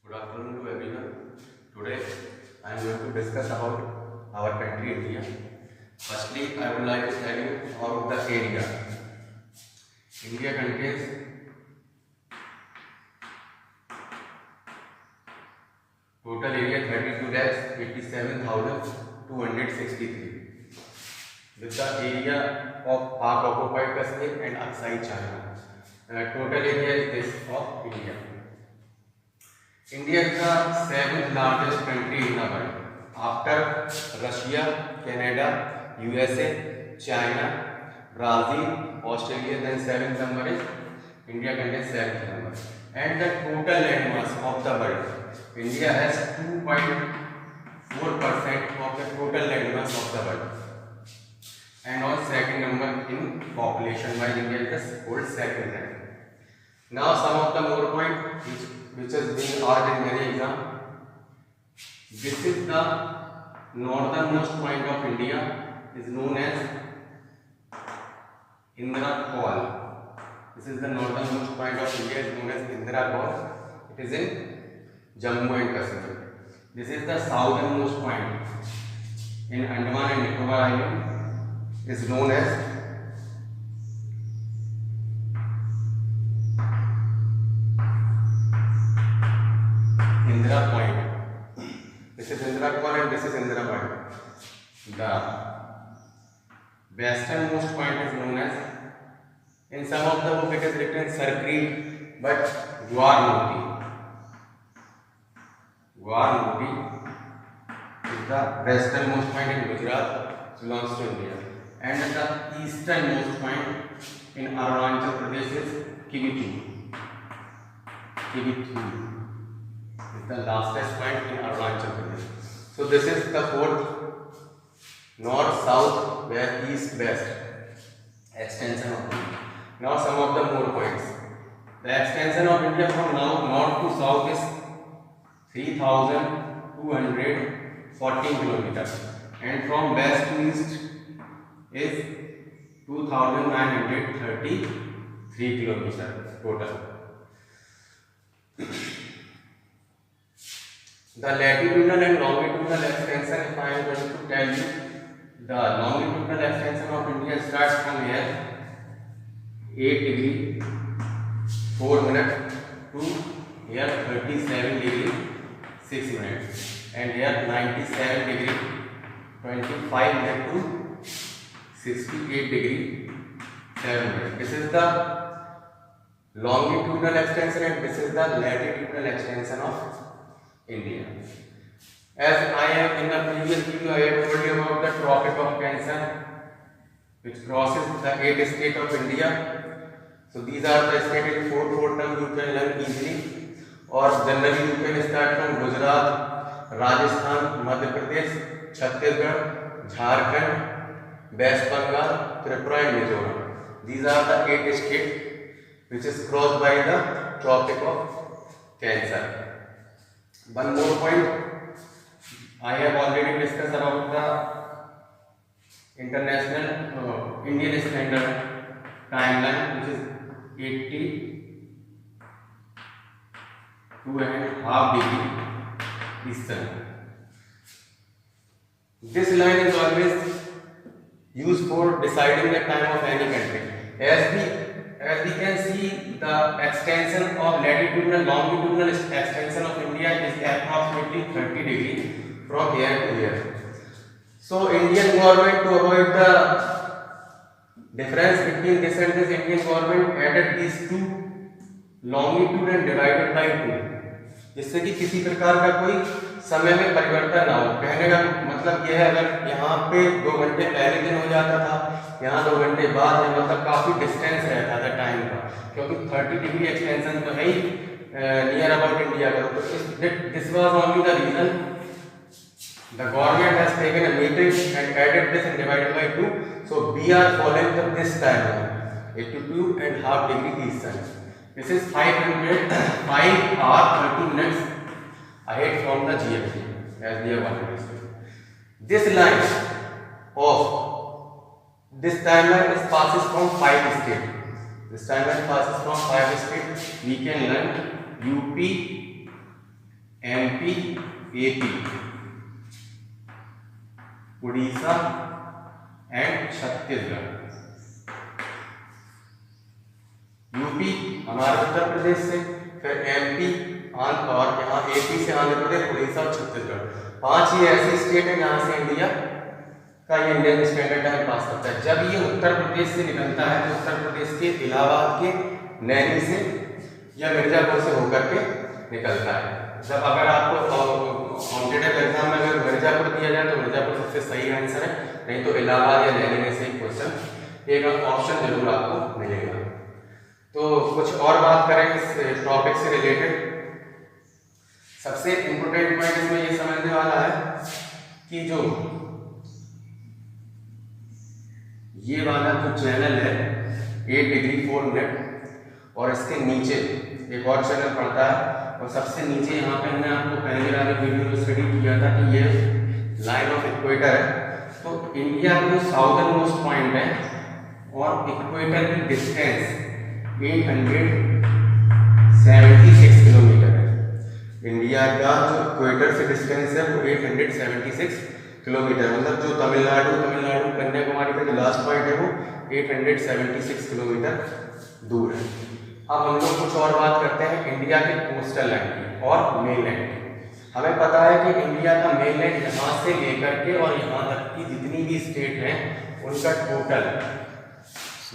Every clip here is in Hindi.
Good afternoon to everyone. Today I am going to discuss about our country India. Firstly, I would like to tell you about the area. India contains total area 32,87,263 with the area of half occupied Kashmir and Aksai China. Total area is this of India. India is the seventh largest country in the world after Russia, Canada, USA, China, Brazil, Australia. Then seventh number is India contains seventh number. And the total landmass of the world, India has 2.4% of the total landmass of the world. And on second number in population wise, India is the world second rank. Now some of the more points which has been asked in many exams. This is the northernmost point of India, is known as Indra Col. This is the northernmost point of India, is known as Indra Col. It is in Jammu and Kashmir. This is the southernmost point in Andaman and Nicobar Island, is known as Indra Point. This is Indra Col and this is Indra Point. The westernmost point is known as, in some of the book it is written Sarkreet, but Gwarnoti. Gwarnoti is the westernmost point in Gujarat, belongs to India, and the easternmost point in Arunachal Pradesh is Kivithu. Kivithu is the lastest point in Arunachal Pradesh. So this is the fourth north, south, west, east, west extension of India. Now some of the more points. The extension of India from north to south is 3,214 kilometers, and from west to east is 2,933 kilometers total. The latitudinal and longitudinal extension, if I am going to tell you, the longitudinal extension of India starts from here 8 degree 4 minutes to here 37 degree 6 minutes, and here 97 degree 25 minutes to 68 degree 7 minutes. This is the longitudinal extension and this is the latitudinal extension of India. As I have in the previous video, I have told you about the Tropic of Cancer, which crosses the 8 states of India. So these are the states in 4 term you can learn easily, or generally you can start from Gujarat, Rajasthan, Madhya Pradesh, Chhattisgarh, Jharkhand, West Bengal, Tripura and Mizoram. These are the 8 states which is crossed by the Tropic of Cancer. One more point, I have already discussed about the international Indian standard timeline, which is 82.5 degree eastern. This line is always used for deciding the time of any country. As we can see, the extension of latitudinal longitudinal extension of India is approximately 30 degrees from here to here. So Indian government, to avoid the difference between this and this, Indian government added these two longitude and divided by 2, जिससे कि किसी प्रकार का कोई समय में परिवर्तन ना हो. कहने का मतलब यह है, अगर यहाँ पे 2 घंटे पहले दिन हो जाता था, यहाँ 2 घंटे बाद में, मतलब काफी डिस्टेंस रहता था टाइम का, क्योंकि 30 डिग्री एक्सटेंशन तो है ही नियर अबाउट इंडिया का. तो this was only the reason the government has taken a meeting and added this and divided by 2. So we are following this timeline, 82.5 degree eastern. This is 5 hours 30 minutes ahead from the GMT, as we have already seen. This line of this timeline passes from 5 states. This timeline passes from 5 states. We can learn UP, MP, AP, Orissa and Chhattisgarh. UP हमारे उत्तर प्रदेश से, फिर MP और यहाँ AP से आंध्र प्रदेश, उड़ीसा और छत्तीसगढ़। 5 ये ऐसे स्टेट है जहाँ से इंडिया का ये इंडियन स्टैंडर्ड टाइम पास करता है। जब ये उत्तर प्रदेश से निकलता है तो उत्तर प्रदेश के इलाहाबाद के नैनी से या मिर्जापुर से होकर के निकलता है। जब अगर आपको कॉम्पिटेटिव एग्जाम में अगर मिर्जापुर दिया जाए तो मिर्जापुर सबसे सही आंसर है, नहीं तो इलाहाबाद या नैनी में से क्वेश्चन एक ऑप्शन जरूर आपको मिलेगा। तो कुछ और बात करें इस टॉपिक से रिलेटेड। सबसे इंपोर्टेंट पॉइंट इसमें ये समझने वाला है कि जो ये वाला जो चैनल है 8 डिग्री 4 मिनट और इसके नीचे एक और चैनल पड़ता है, और सबसे नीचे यहाँ पे हमने आपको पहले वाले वीडियो में स्टडी किया था कि ये लाइन ऑफ इक्वेटर है। तो इंडिया का जो साउदर्न मोस्ट पॉइंट है और इक्वेटर की डिस्टेंस 876 किलोमीटर है। इंडिया का जो इक्वेटर से डिस्टेंस है वो 876 किलोमीटर, मतलब जो तमिलनाडु कन्याकुमारी का जो लास्ट पॉइंट है वो 876 किलोमीटर दूर है। अब हम लोग कुछ और बात करते हैं इंडिया के कोस्टल लाइन की और मेनलैंड की। हमें पता है कि इंडिया का मेनलैंड यहाँ से लेकर के और यहाँ तक की जितनी भी स्टेट हैं उनका टोटल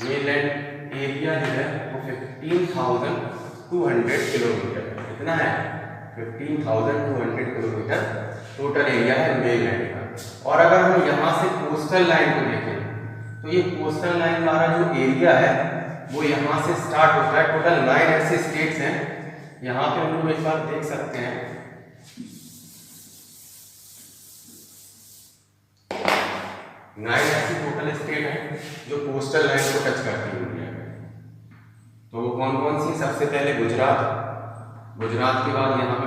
मेनलैंड एरिया जो है वो 15,200 किलोमीटर है। कितना है? 15,200 किलोमीटर टोटल एरिया है मेनलैंड का। और अगर हम यहाँ से कोस्टल लाइन को देखें तो ये कोस्टल लाइन हमारा जो एरिया है वो यहाँ से स्टार्ट होता है। टोटल 9 ऐसे स्टेट्स हैं, यहाँ पे हम लोग एक बार देख सकते हैं 9 ऐसी टोटल स्टेट हैं जो कोस्टल लाइन को टच करती है इंडिया में। तो वो कौन कौन सी? सबसे पहले गुजरात के बाद यहाँ पे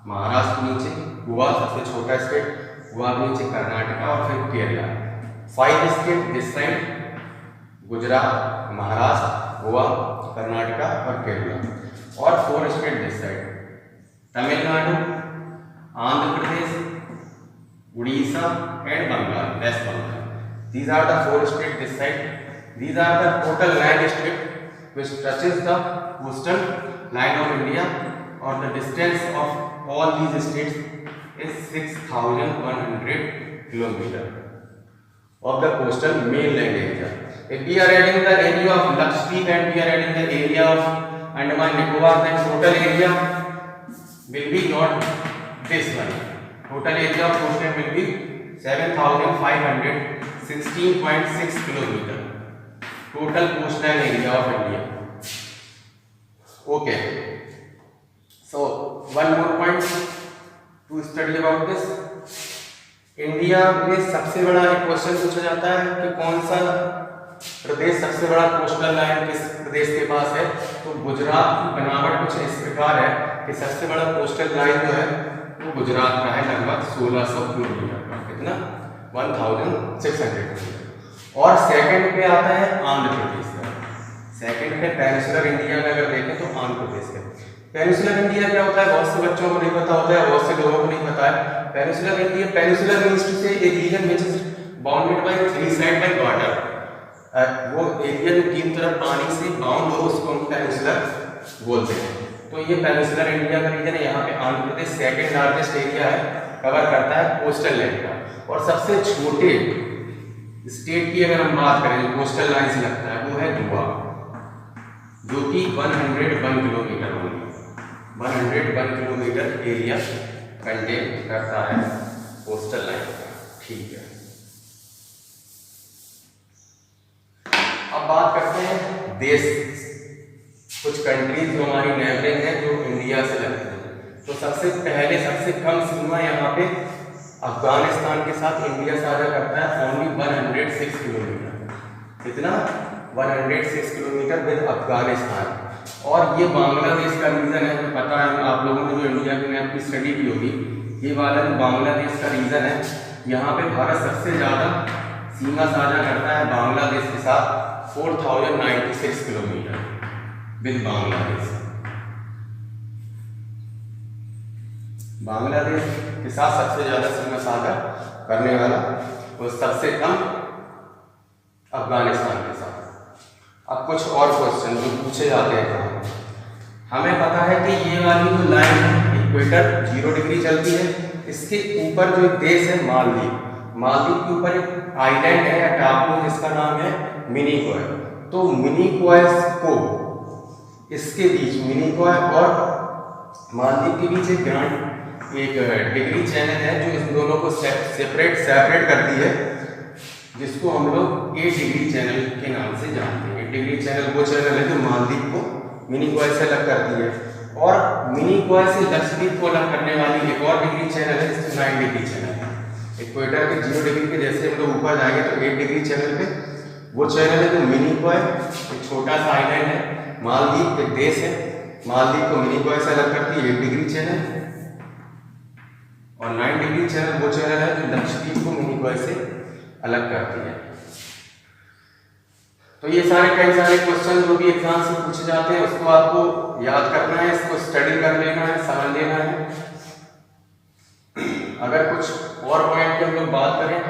महाराष्ट्र नीचे, गोवा सबसे छोटा स्टेट, गोवा नीचे कर्नाटका और फिर Kerala. 5 state this side, Gujarat, Maharashtra, Goa, Karnataka और केरला, और 4 state this side, Tamil Nadu, Andhra Pradesh, Orissa and Bengal, West Bengal. These are the 4 states this side. These are the total land strip which touches the coastal line of India, or the distance of all these states is 6,100 kilometer of the coastal mainland area. If we are adding the area of Lakshadweep and we are adding the area of Andaman Nicobar, then total area will be not this one. Total area of coastline will be 7,516.6 kilometer. Total coastline area of India. Okay. So one more point to study about this. India में सबसे बड़ा एक क्वेश्चन पूछा जाता है कि कौन सा प्रदेश सबसे बड़ा कोस्टल लाइन किस प्रदेश के पास है? तो गुजरात की बनावट कुछ इस प्रकार है कि सबसे बड़ा कोस्टल लाइन जो है वो गुजरात का है, लगभग 1600 किलोमीटर का। कितना? 1600 किलोमीटर। और सेकंड पे आता है आंध्र प्रदेश का। सेकंड पे पेनिनसुलर इंडिया में अगर देखें तो आंध्र प्रदेश का। पेनिनसुलर इंडिया क्या होता है? बहुत से बच्चों को नहीं पता होता है, बहुत से लोगों को नहीं पता है। Peninsular India, peninsular means to say एक region which is bounded by 3 side by water. वो एरिया जो 3 तरफ पानी से बाउंड हो उसको हम पेनिनसुलर बोलते हैं। तो ये पेनिनसुलर इंडिया का रीजन है। यहाँ पे Andhra Pradesh second largest area है, कवर करता है कोस्टल लाइन का। और सबसे छोटे स्टेट की अगर हम बात करें जो कोस्टल लाइन से लगता है वो है गोवा, जो कि 101 किलोमीटर होगी। 101 किलोमीटर एरिया कंटेन करता है कोस्टल लाइन का। ठीक है, अब बात करते हैं देश। कुछ कंट्रीज जो हमारी नेबरिंग है जो इंडिया से लगती है। तो सबसे पहले सबसे कम सीमा यहाँ पे अफगानिस्तान के साथ इंडिया साझा करता है, ओनली 106 किलोमीटर। कितना? 106 किलोमीटर विद अफगानिस्तान। और ये बांग्लादेश का रीजन है, मुझे पता है आप लोगों ने जो इंडिया के मैप की स्टडी की होगी, ये वाला जो बांग्लादेश का रीजन है, यहाँ पे भारत सबसे ज़्यादा सीमा साझा करता है बांग्लादेश के साथ, 4096 किलोमीटर विद बांग्लादेश। बांग्लादेश के साथ सबसे ज़्यादा सीमा साझा करने वाला और सबसे कम अफगानिस्तान के साथ। अब कुछ और क्वेश्चन जो पूछे जाते हैं, हमें पता है कि ये वाली जो लाइन है इक्वेटर 0 डिग्री चलती है, इसके ऊपर जो देश है मालदीव, मालदीव के ऊपर एक आइलैंड है या टापू जिसका नाम है मिनिकॉय। तो मिनिकॉय को इसके बीच, मिनिकॉय और मालदीव के बीच एक डिग्री चैनल है जो इन दोनों को सेपरेट करती है, जिसको हम लोग 8 डिग्री चैनल के नाम से जानते हैं। 8 डिग्री चैनल वो चैनल है जो मालदीव को मिनिकॉय से अलग करती है, और मिनिकॉय से लक्षद्वीप को अलग करने वाली एक और डिग्री चैनल है जिसको 9 डिग्री चैनल है। इक्वेटर के 0 डिग्री के जैसे हम लोग ऊपर जाएंगे तो 8 डिग्री चैनल पे वो चैनल है जो मिनिकॉय, एक छोटा सा आइलैंड है, मालदीव एक देश है, मालदीव को मिनिकॉय से अलग करती है 8 डिग्री चैनल, और 9 डिग्री चैनल वो चैनल है जो लक्षद्वीप को मिनिकॉय से अलग करती है। तो ये कई सारे क्वेश्चन जो भी एग्जाम से पूछे जाते हैं उसको आपको याद करना है, इसको स्टडी कर लेना है, समझ लेना है। अगर कुछ और पॉइंट की हम लोग बात करें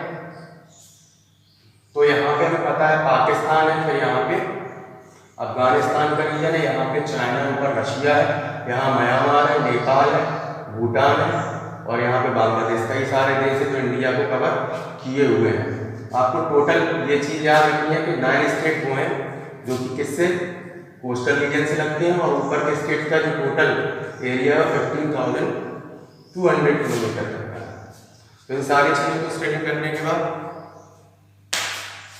तो यहाँ पे हमें पता है पाकिस्तान है, फिर यहाँ पे अफगानिस्तान का रीजन है, यहाँ पे चाइना, ऊपर रशिया है, यहाँ म्यांमार है, नेपाल है, भूटान है, और यहाँ पे बांग्लादेश। कई सारे देश है जो इंडिया को कवर किए हुए हैं। आपको टोटल ये चीज़ याद रखनी है कि 9 स्टेट वो हैं जो कि किससे, कोस्टल रीजन से लगते हैं, और ऊपर के स्टेट का जो टोटल एरिया 15,200 किलोमीटर तक है। तो इन सारी चीज़ों को स्टडी करने के बाद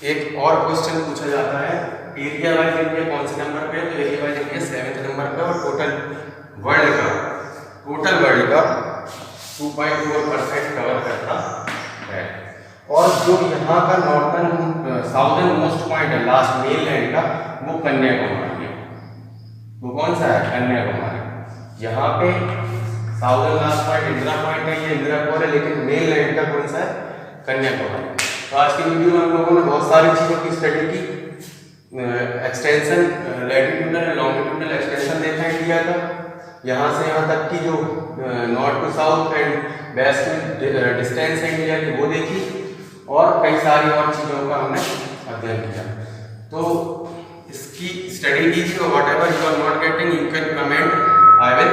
एक और क्वेश्चन पूछा जाता है, एरिया वाइज इंडिया कौन से नंबर पे है? तो एरिया वाइज इंडिया 7वें नंबर पे, और टोटल वर्ल्ड का 2.4% कवर करता है। और जो यहाँ का साउदर्न मोस्ट पॉइंट है लास्ट मेनलैंड का, वो कन्याकुमारी है। वो कौन सा है? कन्याकुमारी। यहाँ पे southern last point Indira point है, ये इंदिरा कोर है, लेकिन मेनलैंड का कौन सा है? कन्याकुमारी। तो आज की वीडियो में हम लोगों ने बहुत सारी चीज़ों की स्टडी की, एक्सटेंशन, लैटिट्यूडनल लॉन्गिट्यूडनल एक्सटेंशन देखा इंडिया का, यहाँ से यहाँ तक की जो north to south and west में डिस्टेंस है इंडिया की वो देखी, और कई सारी और चीज़ों का हमने अध्ययन किया। तो इसकी स्टडी कीजिए, और whatever you are not getting you can comment, I will